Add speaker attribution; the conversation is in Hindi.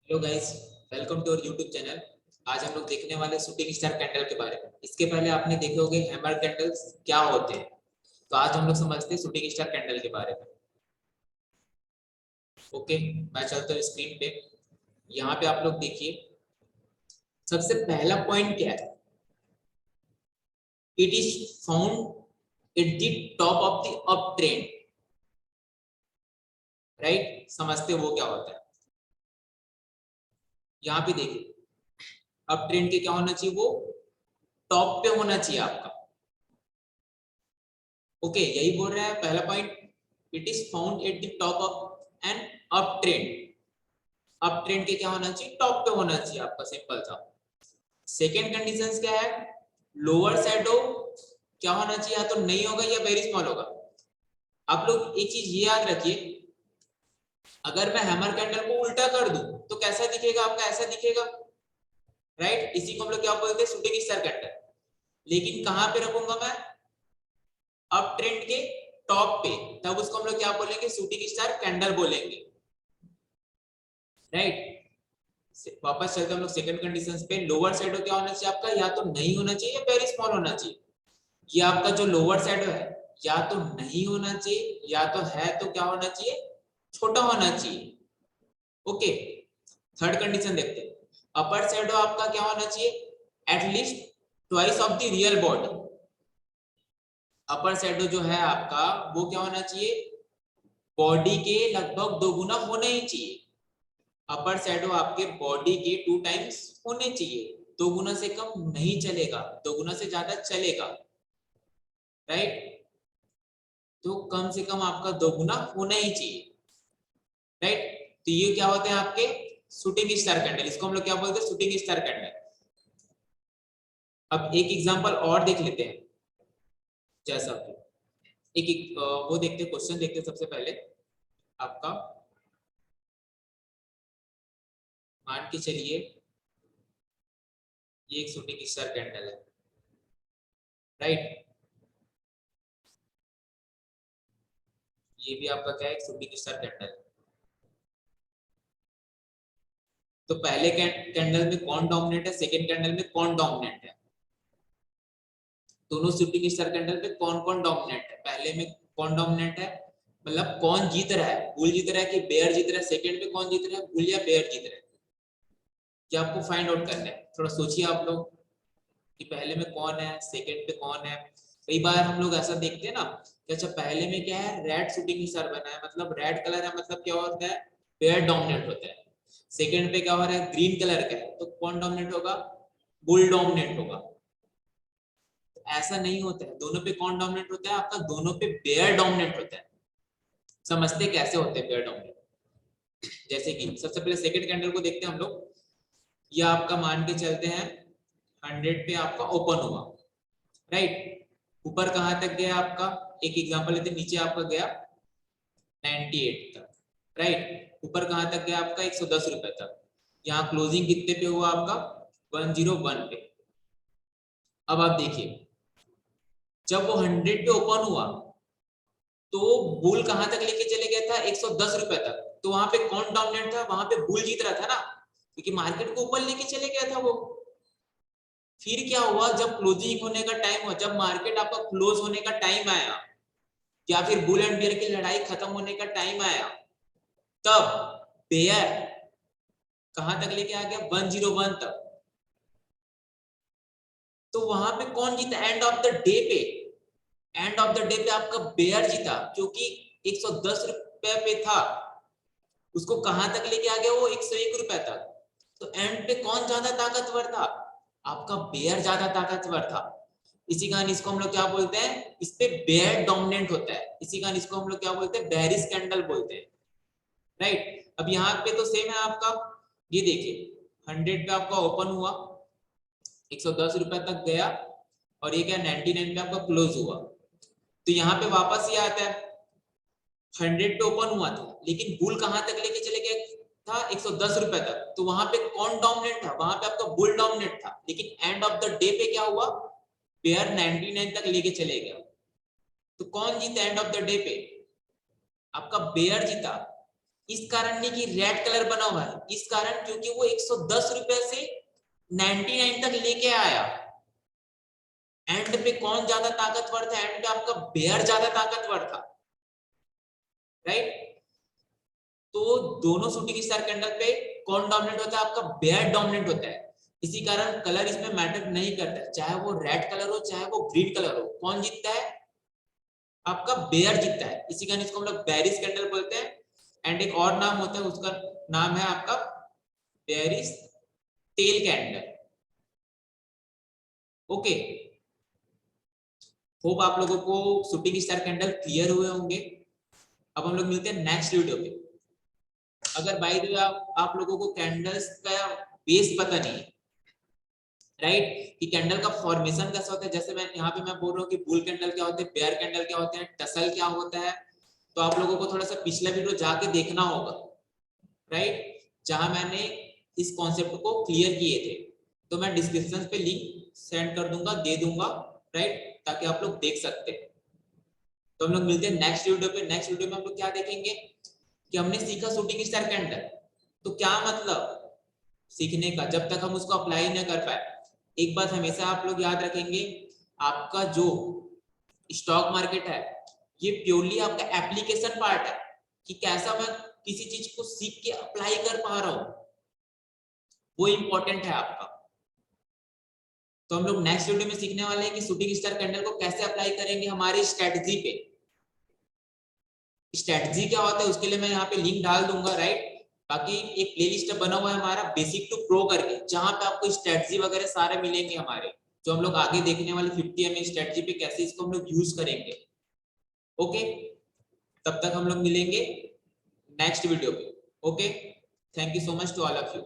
Speaker 1: Hello guys, welcome to our YouTube channel. आज हम लोग देखने वाले शूटिंग स्टार कैंडल के बारे में। इसके पहले आपने देखे होंगे हैमर कैंडल्स क्या होते हैं, तो आज हम लोग समझते हैं शूटिंग स्टार कैंडल के बारे में। ओके, मैं चलता हूँ स्क्रीन पे। यहाँ पे आप लोग देखिए, सबसे पहला पॉइंट क्या है? It is found at the top of the up trend. Right, समझते हो वो क्या होता है? यहाँ पे देखिए, अप ट्रेंड के क्या होना चाहिए? वो टॉप पे होना चाहिए आपका। ओके, यही बोल रहा है पहला point. It is found at the top of an uptrend. Uptrend के क्या होना चाहिए? टॉप पे होना चाहिए आपका, सिंपल सा। सेकेंड कंडीशन क्या है? लोअर शैडो क्या होना चाहिए? या तो नहीं होगा या वेरी स्मॉल होगा। आप लोग एक चीज ये याद रखिए, अगर मैं हैमर कैंडल को उल्टा कर दूं तो कैसा दिखेगा आपका? ऐसा दिखेगा। राइट, इसी को हम लोग क्या बोलते हैं? Shooting star candle. लेकिन कहां पे रखूंगा मैं? अप ट्रेंड के टॉप पे, तब उसको हम लोग क्या बोलेंगे? शूटिंग स्टार कैंडल बोलेंगे। राइट, वापस चलते हम लोग सेकंड कंडीशंस पे। लोअर शैडो क्या होना चाहिए आपका? या तो नहीं होना चाहिए या वेरी स्मॉल होना चाहिए। ये आपका जो लोअर शैडो है, या तो नहीं होना चाहिए, या तो है तो क्या होना चाहिए? छोटा होना चाहिए। ओके, थर्ड कंडीशन देखते हैं। अपर शैडो आपका क्या होना चाहिए? At least twice of the real body. Upper shadow जो है आपका, वो क्या होना चाहिए? बॉडी के लगभग 2 गुना होना ही चाहिए। अपर शैडो आपके बॉडी के 2 टाइम्स होने चाहिए। 2 गुना से कम नहीं चलेगा, 2 गुना से ज्यादा चलेगा। राइट, तो कम से कम आपका 2 गुना होना ही चाहिए। राइट, तो ये क्या होते हैं आपके? Shooting star candle. इसको हम लोग क्या बोलते हैं? Shooting star candle. अब एक एग्जांपल और देख लेते हैं। जैसा कि वो देखते हैं, क्वेश्चन देखते हैं सबसे पहले आपका। मान के चलिए ये एक शूटिंग स्टार कैंडल है। राइट, ये भी आपका क्या है? एक शूटिंग स्टार कैंडल। तो पहले कैंडल में कौन डोमिनेट है? सेकंड कैंडल में कौन डोमिनेट है? दोनों शूटिंग स्टार कैंडल में कौन कौन डोमिनेट है? पहले में कौन डोमिनेट है, मतलब कौन जीत रहा है? बुल जीत रहा है कि बेयर जीत रहा है? सेकंड में कौन जीत रहा है, बुल या बेयर जीत रहा है? ये आपको फाइंड आउट करना है। थोड़ा सोचिए आप लोग कि पहले में कौन है, सेकंड पे कौन है। कई बार हम लोग ऐसा देखते हैं ना कि अच्छा पहले में क्या है? रेड शूटिंग स्टार बना है, मतलब रेड कलर है, मतलब क्या होता है? बेयर डोमिनेट होता है। सेकंड पे क्या हो रहा है? ग्रीन कलर का है, तो कौन डोमिनेट होगा? बुल डोमिनेट होगा। ऐसा नहीं होता है। दोनों पे कौन डोमिनेट होता है आपका? दोनों पे बेयर डोमिनेट होता है। समझते कैसे होते हैं बेयर डोमिनेट? जैसे कि सबसे पहले सेकंड कैंडल को देखते हैं हम लोग। ये आपका मान के चलते हैं 100 पे आपका ओपन हुआ। राइट, ऊपर कहां तक गया आपका? एक एग्जांपल लेते हैं, नीचे आपका गया 98 तक। राइट, ऊपर कहां तक गया आपका? 110 रुपए तक। यहाँ क्लोजिंग कितने पे हुआ आपका? 101 पे। अब आप देखिए, जब वो 100 पे ओपन हुआ तो बुल कहां तक लेके चले गया था? 110 रुपए तक। तो वहां पे कौन डोमिनेट था? वहां पे बुल जीत रहा था ना, क्योंकि मार्केट को ऊपर लेके चले गया था वो। फिर क्या हुआ? जब क्लोजिंग होने का टाइम हुआ, जब मार्केट आपका क्लोज होने का टाइम आया, या फिर बुल एंड बियर की लड़ाई खत्म होने का टाइम आया, तब बेयर कहां तक लेके आ गया? 101 तक। तो वहां पे कौन जीता? एंड ऑफ द डे पे, एंड ऑफ द डे पे आपका बेयर जीता, क्योंकि 110 रुपए पे था, उसको कहां तक लेके आ गया? वो 101 रुपए तक। तो एंड पे कौन ज्यादा ताकतवर था? आपका बेयर ज्यादा ताकतवर था। इसी कारण इसको हम लोग क्या बोलते हैं? इस पे बेयर डोमिनेंट होता है। इसी कारण इसको हम लोग क्या बोलते हैं? बेयरिश कैंडल बोलते हैं। राइट, अब यहाँ पे तो सेम है आपका। ये देखिए 100 पे आपका ओपन हुआ, 110 रुपए तक गया, और ये क्या 99 पे आपका क्लोज हुआ। तो यहाँ पे वापस ये आता है, 100 पे ओपन हुआ था, लेकिन बुल कहां तक लेके चले गए था? 110 रुपए तक। तो वहां पे कौन डोमिनेट था? वहां पे आपका बुल डोमिनेट था। लेकिन एंड ऑफ द डे पे क्या हुआ? पेयर 99 तक लेके चले गया। तो कौन जीता एंड ऑफ द डे पे? आपका बेयर जीता। इस कारण नहीं कि रेड कलर बना हुआ है, इस कारण क्योंकि वो 110 रुपए से 99 तक लेके आया। एंड पे कौन ज्यादा ताकतवर था? एंड पे आपका बेयर ज्यादा ताकतवर था, राइट? तो दोनों शूटिंग स्टार कैंडल पे कौन डोमिनेट होता है? आपका बेयर डोमिनेट होता है। इसी कारण कलर इसमें मैटर नहीं करता है, चाहे वो रेड कलर हो चाहे वो ग्रीन कलर हो, कौन जीतता है? आपका बेयर जीतता है। इसी कारण इसको हम लोग बेयरिश कैंडल बोलते हैं। एंड एक और नाम होता है, उसका नाम है आपका bearish tail candle. Okay, hope आप लोगों को शूटिंग स्टार कैंडल क्लियर हुए होंगे। अब हम लोग मिलते हैं नेक्स्ट वीडियो पे। अगर बाय द वे आप लोगों को कैंडल्स का बेस पता नहीं है, राइट, कि कैंडल का फॉर्मेशन कैसा होता है, जैसे मैं यहाँ पे मैं बोल रहा हूँ कि बुल कैंडल क्या होते हैं, बेयर कैंडल क्या होते हैं, टसल क्या होता है, तो आप लोगों को थोड़ा सा पिछला वीडियो जाके देखना होगा, राइट, जहां मैंने इस कॉन्सेप्ट को क्लियर किए थे। तो मैं डिस्क्रिप्शन पे लिंक सेंड कर दूंगा, दे दूंगा, राइट, ताकि आप लोग देख सकते हैं। तो हम लोग मिलते हैं नेक्स्ट वीडियो पे। नेक्स्ट वीडियो में हम लोग क्या देखेंगे कि हमने सीखा शूटिंग स्टार कैंडल, तो क्या मतलब सीखने का, जब तक हम उसको अप्लाई न कर पाए। एक बात हमेशा आप लोग याद रखेंगे, आपका जो स्टॉक मार्केट है ये प्योरली आपका एप्लीकेशन पार्ट है, कि कैसा मैं किसी चीज को सीख के अप्लाई कर पा रहा हूं, वो इंपॉर्टेंट है आपका। तो हम लोग नेक्स्ट वीडियो में सीखने वाले हैं कि शूटिंग स्टार कैंडल को कैसे अप्लाई करेंगे हमारी स्ट्रेटजी पे। स्ट्रेटजी क्या होता है उसके लिए मैं यहाँ पे लिंक डाल दूंगा, राइट। बाकी एक प्लेलिस्ट बना हुआ है हमारा बेसिक टू प्रो करके, जहां पे आपको स्ट्रेटजी वगैरह सारे मिलेंगे हमारे, जो हम लोग आगे देखने वाले 50 एमए स्ट्रेटजी पे कैसे इसको हम लोग यूज करेंगे। ओके, तब तक हम लोग मिलेंगे नेक्स्ट वीडियो पे। Okay, thank you so much to all of you.